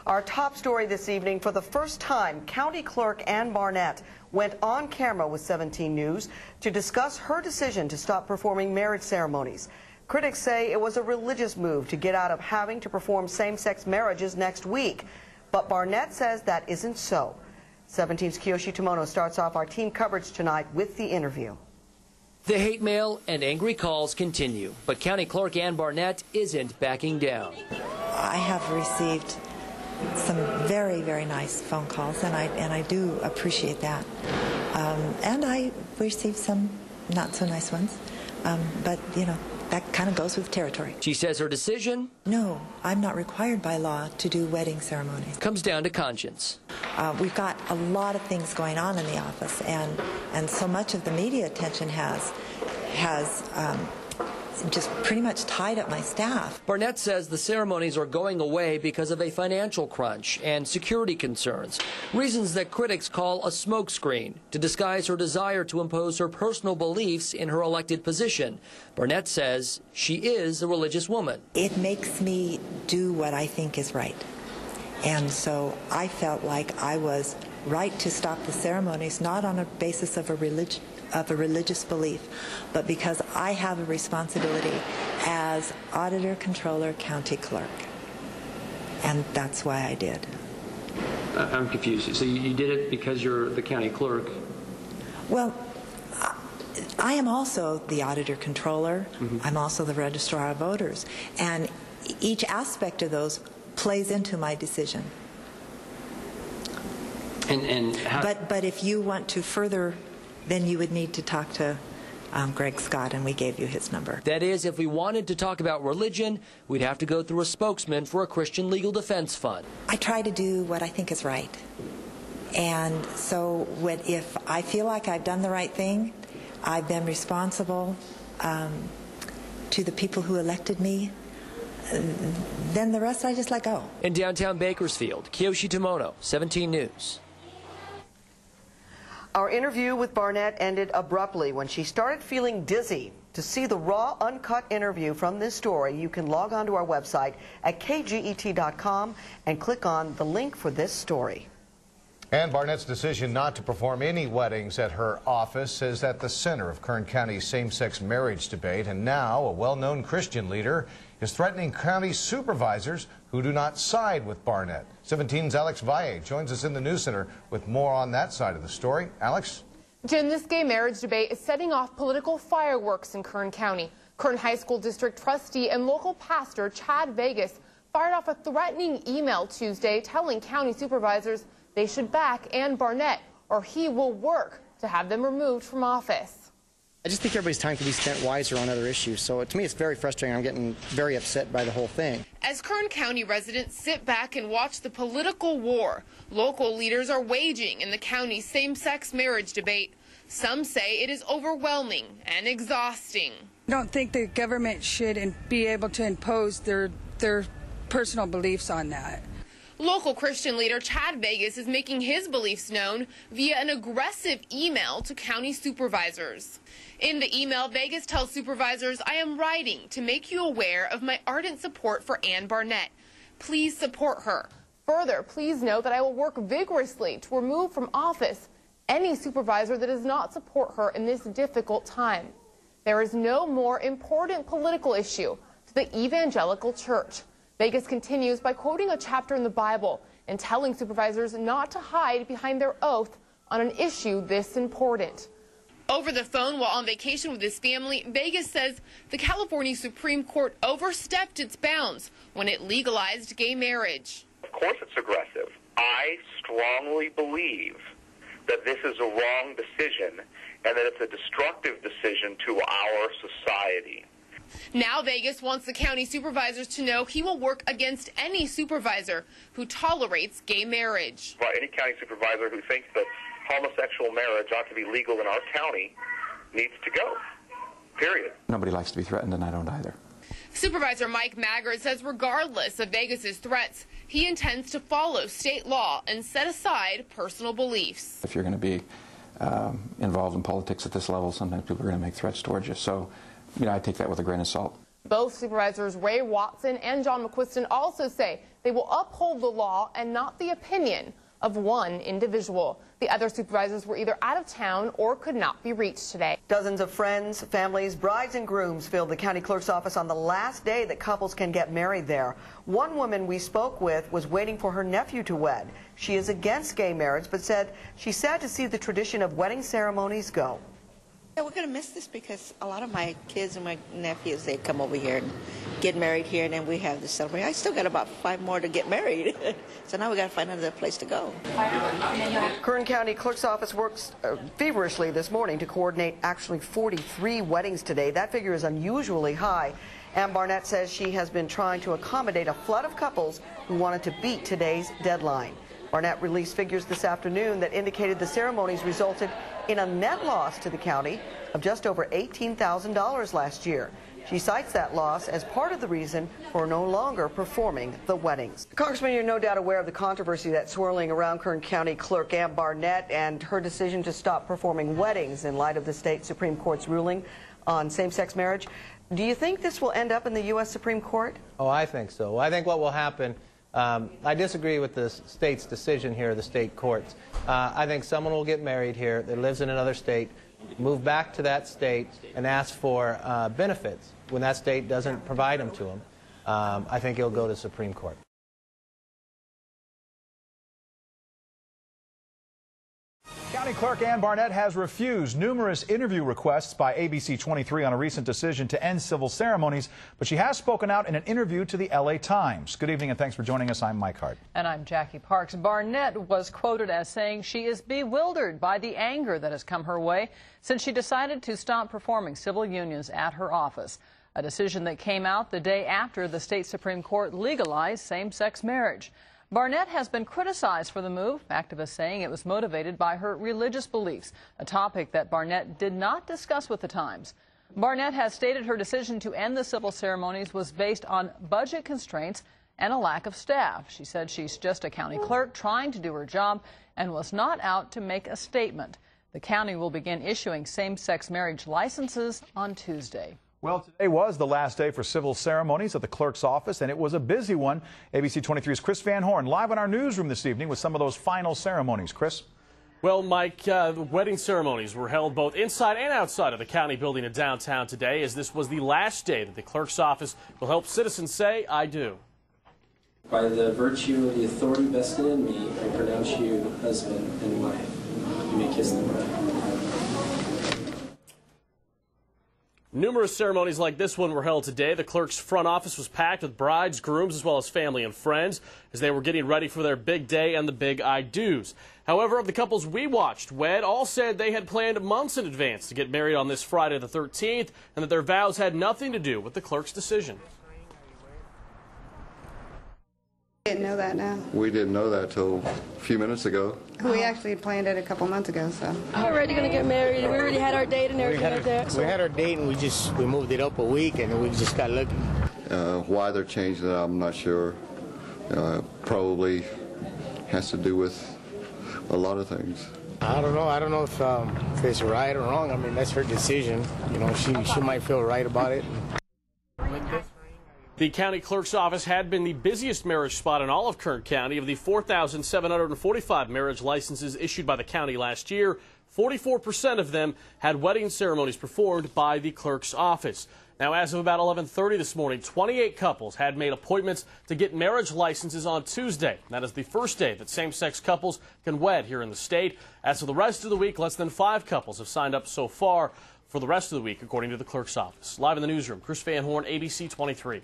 Our top story this evening: for the first time, County Clerk Ann Barnett went on camera with 17 News to discuss her decision to stop performing marriage ceremonies. Critics say it was a religious move to get out of having to perform same-sex marriages next week. But Barnett says that isn't so. 17's Kiyoshi Tomono starts off our team coverage tonight with the interview. The hate mail and angry calls continue, but County Clerk Ann Barnett isn't backing down. I have received some very, very nice phone calls, and I do appreciate that. And I received some not so nice ones, but you know, that kind of goes with territory. She says her decision? No, I'm not required by law to do wedding ceremonies. Comes down to conscience. We've got a lot of things going on in the office, and so much of the media attention has just pretty much tied up my staff. Barnett says the ceremonies are going away because of a financial crunch and security concerns, reasons that critics call a smokescreen to disguise her desire to impose her personal beliefs in her elected position. Barnett says she is a religious woman. It makes me do what I think is right. And so I felt like I was right to stop the ceremonies, not on a basis of a religious belief, but because I have a responsibility as auditor, controller, county clerk. And that's why I did. I'm confused. So you did it because you're the county clerk? Well, I am also the auditor, controller. I'm also the registrar of voters. And each aspect of those plays into my decision. But if you want to further, then you would need to talk to Greg Scott, and we gave you his number. That is, if we wanted to talk about religion, we'd have to go through a spokesman for a Christian legal defense fund. I try to do what I think is right. And so if I feel like I've done the right thing, I've been responsible to the people who elected me, then the rest I just let go. In downtown Bakersfield, Kiyoshi Tomono, 17 News. Our interview with Barnett ended abruptly when she started feeling dizzy. To see the raw, uncut interview from this story, you can log on to our website at kget.com and click on the link for this story. Ann Barnett's decision not to perform any weddings at her office is at the center of Kern County's same-sex marriage debate, and now a well-known Christian leader is threatening county supervisors who do not side with Barnett. 17's Alex Valle joins us in the News Center with more on that side of the story. Alex? Jim, this gay marriage debate is setting off political fireworks in Kern County. Kern High School District trustee and local pastor Chad Vegas fired off a threatening email Tuesday telling county supervisors they should back Ann Barnett or he will work to have them removed from office. I just think everybody's time could be spent wiser on other issues. So to me, it's very frustrating. I'm getting very upset by the whole thing. As Kern County residents sit back and watch the political war local leaders are waging in the county's same-sex marriage debate, some say it is overwhelming and exhausting. I don't think the government should be able to impose their personal beliefs on that. Local Christian leader Chad Vegas is making his beliefs known via an aggressive email to county supervisors. In the email, Vegas tells supervisors, "I am writing to make you aware of my ardent support for Ann Barnett. Please support her. Further, please note that I will work vigorously to remove from office any supervisor that does not support her in this difficult time. There is no more important political issue to the evangelical church." Vegas continues by quoting a chapter in the Bible and telling supervisors not to hide behind their oath on an issue this important. Over the phone while on vacation with his family, Vegas says the California Supreme Court overstepped its bounds when it legalized gay marriage. Of course it's aggressive. I strongly believe that this is a wrong decision and that it's a destructive decision to our society. Now Vegas wants the county supervisors to know he will work against any supervisor who tolerates gay marriage. Well, any county supervisor who thinks that homosexual marriage ought to be legal in our county needs to go, period. Nobody likes to be threatened, and I don't either. Supervisor Mike Maggard says regardless of Vegas's threats, he intends to follow state law and set aside personal beliefs. If you're going to be involved in politics at this level, sometimes people are going to make threats towards you. So, you know, I take that with a grain of salt. Both Supervisors Ray Watson and John McQuiston also say they will uphold the law and not the opinion of one individual. The other supervisors were either out of town or could not be reached today. Dozens of friends, families, brides and grooms filled the county clerk's office on the last day that couples can get married there. One woman we spoke with was waiting for her nephew to wed. She is against gay marriage, but said she's sad to see the tradition of wedding ceremonies go. Yeah, we're going to miss this because a lot of my kids and my nephews, they come over here and get married here, and then we have the celebration. I still got about 5 more to get married, so now we got to find another place to go. Kern County Clerk's Office works feverishly this morning to coordinate actually 43 weddings today. That figure is unusually high. Ann Barnett says she has been trying to accommodate a flood of couples who wanted to beat today's deadline. Barnett released figures this afternoon that indicated the ceremonies resulted in a net loss to the county of just over $18,000 last year. She cites that loss as part of the reason for no longer performing the weddings. Congressman, you're no doubt aware of the controversy that's swirling around Kern County Clerk Ann Barnett and her decision to stop performing weddings in light of the state Supreme Court's ruling on same-sex marriage. Do you think this will end up in the U.S. Supreme Court? Oh, I think so. I think what will happen, I disagree with the state's decision here, the state courts. I think someone will get married here that lives in another state, move back to that state, and ask for benefits when that state doesn't provide them to them. I think it'll go to the Supreme Court. County Clerk Ann Barnett has refused numerous interview requests by ABC 23 on a recent decision to end civil ceremonies, but she has spoken out in an interview to the LA Times. Good evening and thanks for joining us. I'm Mike Hart. And I'm Jackie Parks. Barnett was quoted as saying she is bewildered by the anger that has come her way since she decided to stop performing civil unions at her office, a decision that came out the day after the state Supreme Court legalized same-sex marriage. Barnett has been criticized for the move, activists saying it was motivated by her religious beliefs, a topic that Barnett did not discuss with the Times. Barnett has stated her decision to end the civil ceremonies was based on budget constraints and a lack of staff. She said she's just a county clerk trying to do her job and was not out to make a statement. The county will begin issuing same-sex marriage licenses on Tuesday. Well, today was the last day for civil ceremonies at the clerk's office, and it was a busy one. ABC 23's Chris Van Horn live in our newsroom this evening with some of those final ceremonies. Chris? Well, Mike, the wedding ceremonies were held both inside and outside of the county building in downtown today, as this was the last day that the clerk's office will help citizens say, I do. By the virtue of the authority vested in me, I pronounce you husband and wife. You may kiss them right. Numerous ceremonies like this one were held today. The clerk's front office was packed with brides, grooms, as well as family and friends as they were getting ready for their big day and the big I do's. However, of the couples we watched wed, all said they had planned months in advance to get married on this Friday the 13th and that their vows had nothing to do with the clerk's decision. Didn't know that now. We didn't know that till a few minutes ago. We actually planned it a couple months ago, so. We're already going to get married. We already had our date and everything right there. We had our date and we moved it up a week and we just got lucky. Why they're changing it, I'm not sure. Probably has to do with a lot of things. I don't know. I don't know if it's right or wrong. I mean, that's her decision. You know, she might feel right about it. The county clerk's office had been the busiest marriage spot in all of Kern County. Of the 4,745 marriage licenses issued by the county last year, 44% of them had wedding ceremonies performed by the clerk's office. Now, as of about 11:30 this morning, 28 couples had made appointments to get marriage licenses on Tuesday. That is the first day that same-sex couples can wed here in the state. As for the rest of the week, less than 5 couples have signed up so far for the rest of the week, according to the clerk's office. Live in the newsroom, Chris Van Horn, ABC 23.